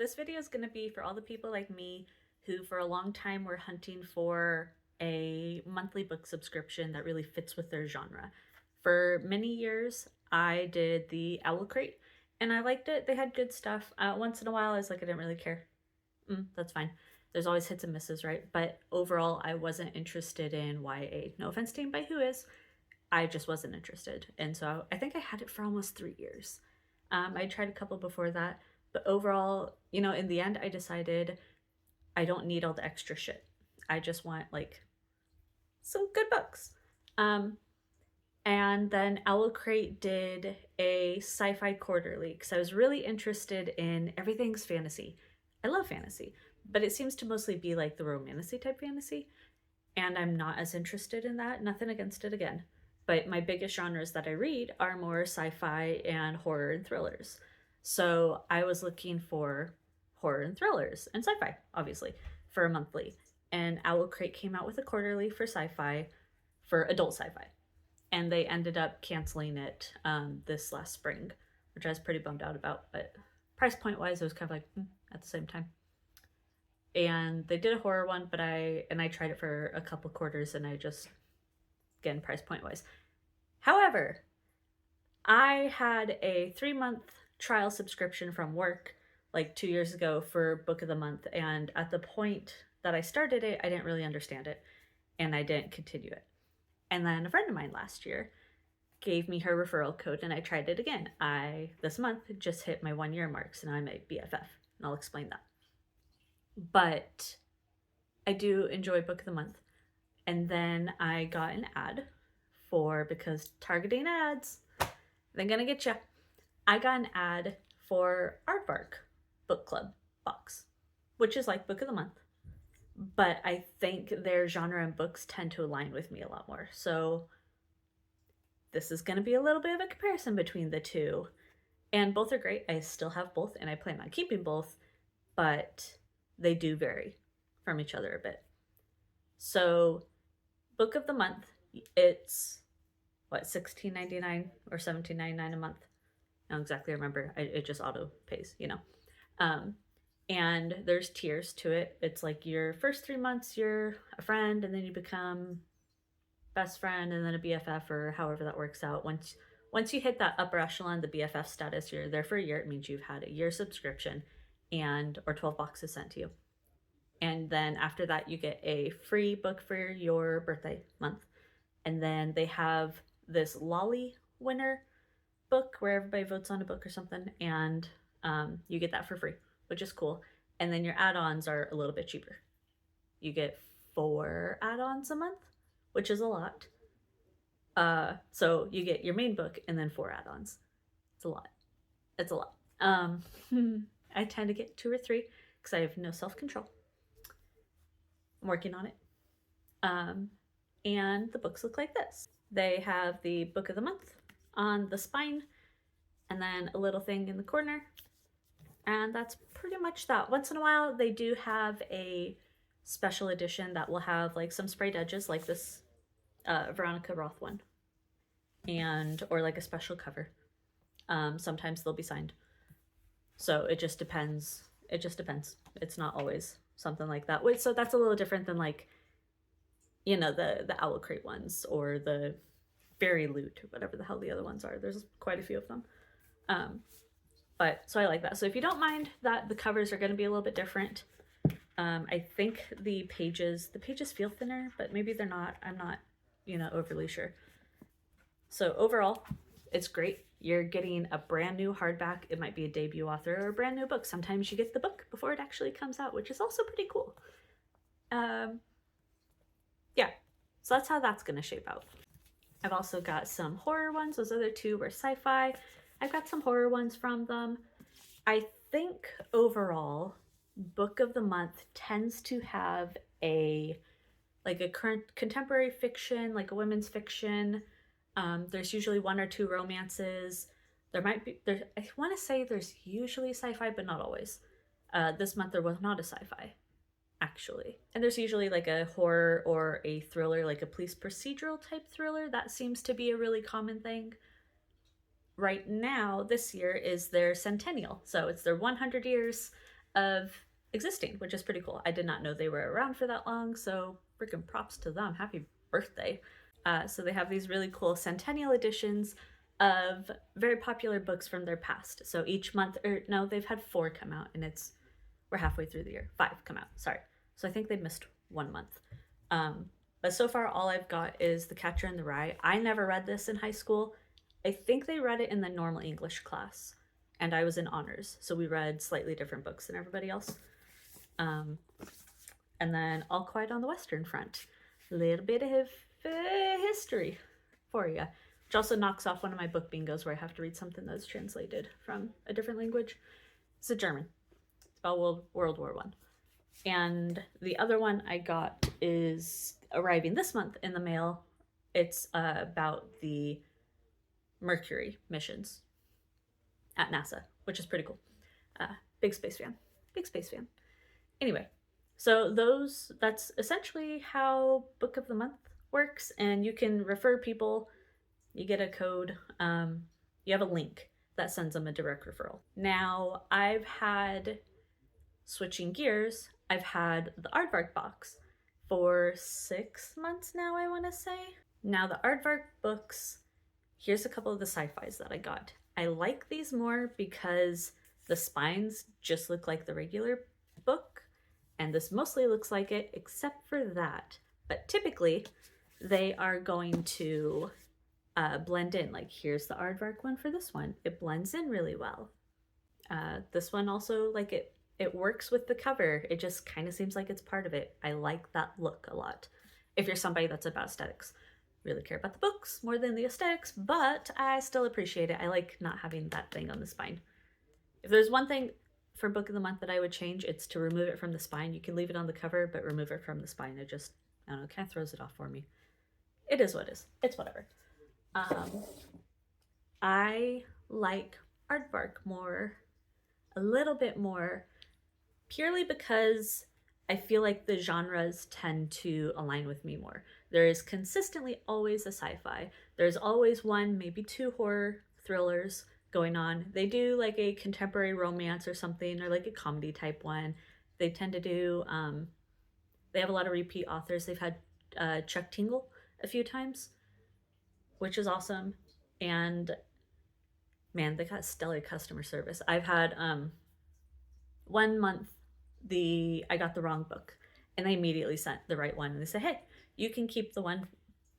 this video is going to be for all the people like me who for a long time were hunting for a monthly book subscription that really fits with their genre. For many years, I did the Owlcrate, and I liked it. They had good stuff. Once in a while, I was like, I didn't really care. That's fine. There's always hits and misses, right? But overall, I wasn't interested in YA. No offense to anybody who is. I just wasn't interested. And so I think I had it for almost 3 years. I tried a couple before that, but overall, in the end, I decided I don't need all the extra shit. I just want like some good books. And then Owlcrate did a sci-fi quarterly because I was really interested in everything's fantasy. I love fantasy, but it seems to mostly be like the romantasy type fantasy, and I'm not as interested in that. Nothing against it again. But my biggest genres that I read are more sci-fi and horror and thrillers. So I was looking for horror and thrillers and sci-fi, obviously, for a monthly. And Owlcrate came out with a quarterly for sci-fi, for adult sci-fi. And they ended up canceling it this last spring, which I was pretty bummed out about. But price point wise, it was kind of like at the same time. And they did a horror one, but I tried it for a couple quarters, and I just, again, price point wise. However, I had a 3-month trial subscription from work like 2 years ago for Book of the Month, and at the point that I started it, I didn't really understand it, and I didn't continue it. And then a friend of mine last year gave me her referral code, and I tried it again. This month, just hit my 1-year mark, so now I'm a BFF, and I'll explain that. But I do enjoy Book of the Month. And then I got an ad because targeting ads, they're gonna get you. I got an ad for Aardvark Book Club Box, which is like Book of the Month. But I think their genre and books tend to align with me a lot more. So this is gonna be a little bit of a comparison between the two. And both are great. I still have both, and I plan on keeping both, but they do vary from each other a bit. So Book of the Month, it's what, $16.99 or $17.99 a month? I don't exactly remember. It just auto pays, and there's tiers to it. It's like your first 3 months you're a friend, and then you become best friend, and then a BFF, or however that works out. Once you hit that upper echelon, the BFF status, you're there for a year. It means you've had a year subscription or 12 boxes sent to you. And then after that, you get a free book for your birthday month. And then they have this Lolly winner book where everybody votes on a book or something, and you get that for free, which is cool. And then your add-ons are a little bit cheaper. You get 4 add-ons a month, which is a lot. So you get your main book and then 4 add-ons. It's a lot. It's a lot. I tend to get 2 or 3 because I have no self-control. I'm working on it. And the books look like this. They have the Book of the Month on the spine, and then a little thing in the corner. And that's pretty much that. Once in a while, they do have a special edition that will have like some sprayed edges, like this Veronica Roth one, or like a special cover. Sometimes they'll be signed. So it just depends. It just depends. It's not always something like that. So that's a little different than like, the Owlcrate ones or the Fairy Loot, whatever the hell the other ones are. There's quite a few of them. But so I like that. So if you don't mind that the covers are going to be a little bit different, I think the pages feel thinner, but maybe they're not. I'm not, overly sure. So overall, it's great. You're getting a brand new hardback. It might be a debut author or a brand new book. Sometimes you get the book before it actually comes out, which is also pretty cool. Yeah, so that's how that's going to shape out. I've also got some horror ones. Those other 2 were sci-fi. I've got some horror ones from them. I think overall, Book of the Month tends to have a current contemporary fiction, like a women's fiction. There's usually 1 or 2 romances. I want to say there's usually sci-fi, but not always. This month there was not a sci-fi, actually. And there's usually like a horror or a thriller, like a police procedural type thriller. That seems to be a really common thing. Right now, this year is their centennial. So it's their 100 years. of existing, which is pretty cool. I did not know they were around for that long, so freaking props to them. Happy birthday. So they have these really cool centennial editions of very popular books from their past. So each month, or no, they've had 4 come out, and we're halfway through the year. 5 come out, sorry. So I think they missed 1 month. But so far, all I've got is The Catcher in the Rye. I never read this in high school. I think they read it in the normal English class, and I was in honors, so we read slightly different books than everybody else. And then All Quiet on the Western Front. A little bit of history for you, which also knocks off one of my book bingos where I have to read something that's translated from a different language. It's a German. It's about World War I. And the other one I got is arriving this month in the mail. It's about the Mercury missions at NASA, which is pretty cool. Big space fan. Big space fan. Anyway, so that's essentially how Book of the Month works, and you can refer people. You get a code. You have a link that sends them a direct referral. Now, switching gears, I've had the Aardvark box for 6 months now, I want to say. Now, the Aardvark books, here's a couple of the sci-fis that I got. I like these more because the spines just look like the regular book, and this mostly looks like it, except for that. But typically, they are going to blend in. Like, here's the Aardvark one for this one. It blends in really well. This one also, like, it works with the cover. It just kind of seems like it's part of it. I like that look a lot. If you're somebody that's about aesthetics, really care about the books more than the aesthetics, but I still appreciate it. I like not having that thing on the spine. If there's one thing for Book of the Month that I would change, it's to remove it from the spine. You can leave it on the cover, but remove it from the spine. It just, I don't know, kind of throws it off for me. It is what it is. It's whatever. I like Aardvark a little bit more, purely because I feel like the genres tend to align with me more. There is consistently always a sci-fi. There's always 1, maybe 2 horror thrillers going on. They do like a contemporary romance or something, or like a comedy type one. They tend to do, they have a lot of repeat authors. They've had Chuck Tingle a few times, which is awesome. And man, they got stellar customer service. I've had 1 month I got the wrong book, and they immediately sent the right one, and they said, hey, you can keep the one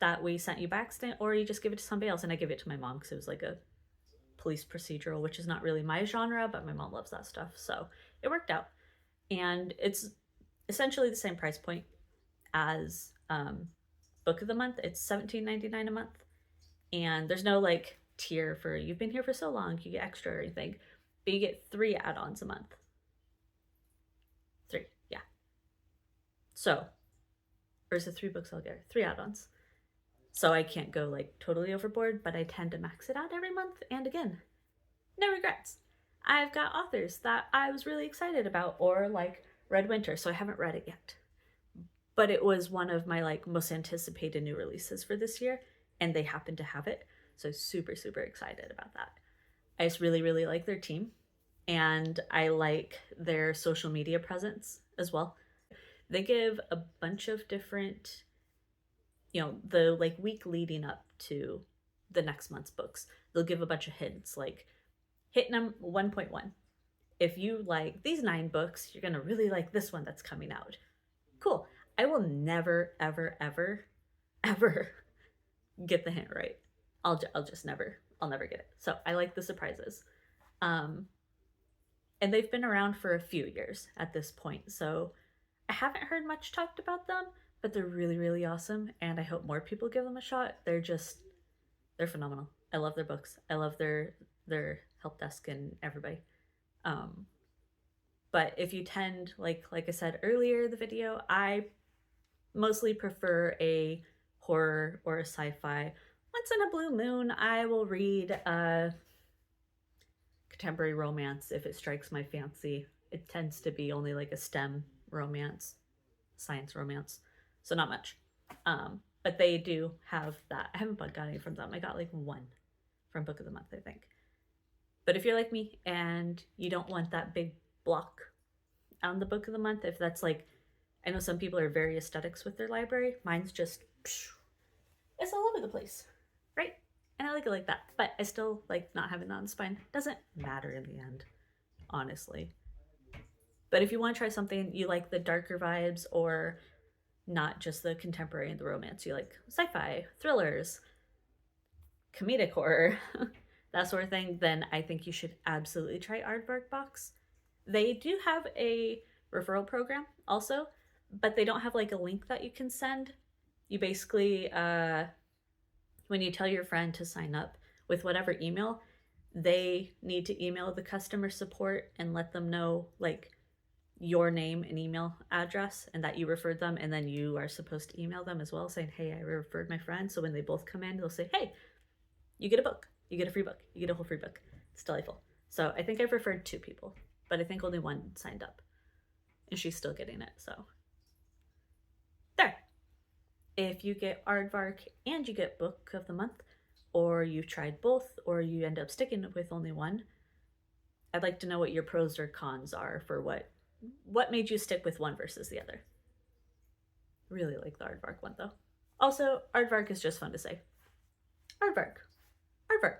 that we sent you by accident, or you just give it to somebody else. And I give it to my mom because it was like a police procedural, which is not really my genre, but my mom loves that stuff, so it worked out. And it's essentially the same price point as Book of the Month. It's $17.99 a month, and there's no like tier for you've been here for so long you get extra or anything, but you get 3 add-ons a month. 3, yeah. So, or is it 3 books altogether? 3 add-ons. So I can't go like totally overboard, but I tend to max it out every month. And again, no regrets. I've got authors that I was really excited about, or like Red Winter, so I haven't read it yet. But it was one of my like most anticipated new releases for this year, and they happen to have it. So super, super excited about that. I just really, really like their team, and I like their social media presence as well. They give a bunch of different, the like week leading up to the next month's books, they'll give a bunch of hints, like hit number 1.1. If you like these 9 books, you're gonna really like this one that's coming out. Cool. I will never, ever, ever, ever get the hint right. I'll never get it. So I like the surprises. And they've been around for a few years at this point, so I haven't heard much talked about them, but they're really, really awesome, and I hope more people give them a shot. They're phenomenal. I love their books. I love their help desk and everybody. But if you tend, like I said earlier in the video, I mostly prefer a horror or a sci-fi. Once in a blue moon, I will read a contemporary romance if it strikes my fancy. It tends to be only like a STEM romance, science romance, so not much. But they do have that. I haven't got any from them. I got like 1 from Book of the Month, I think. But if you're like me and you don't want that big block on the book of the month. If that's like, I know some people are very aesthetics with their library. Mine's just, it's all over the place, right? And I like it like that. But I still like not having that on the spine. Doesn't matter in the end, honestly. But if you want to try something, you like the darker vibes or not just the contemporary and the romance, you like sci fi, thrillers, comedic horror, that sort of thing, then I think you should absolutely try Aardvark Box. They do have a referral program also, but they don't have like a link that you can send. You basically, when you tell your friend to sign up with whatever email, they need to email the customer support and let them know like your name and email address and that you referred them, and then you are supposed to email them as well saying, hey, I referred my friend. So when they both come in, they'll say, hey, you get a book, you get a free book, you get a whole free book. It's delightful. So I think I've referred 2 people, but I think only 1 signed up, and she's still getting it. So there. If you get Aardvark and you get book of the month, or you've tried both, or you end up sticking with only one, I'd like to know what your pros or cons are for what made you stick with one versus the other. Really like the Aardvark one though. Also, Aardvark is just fun to say. Aardvark. Aardvark.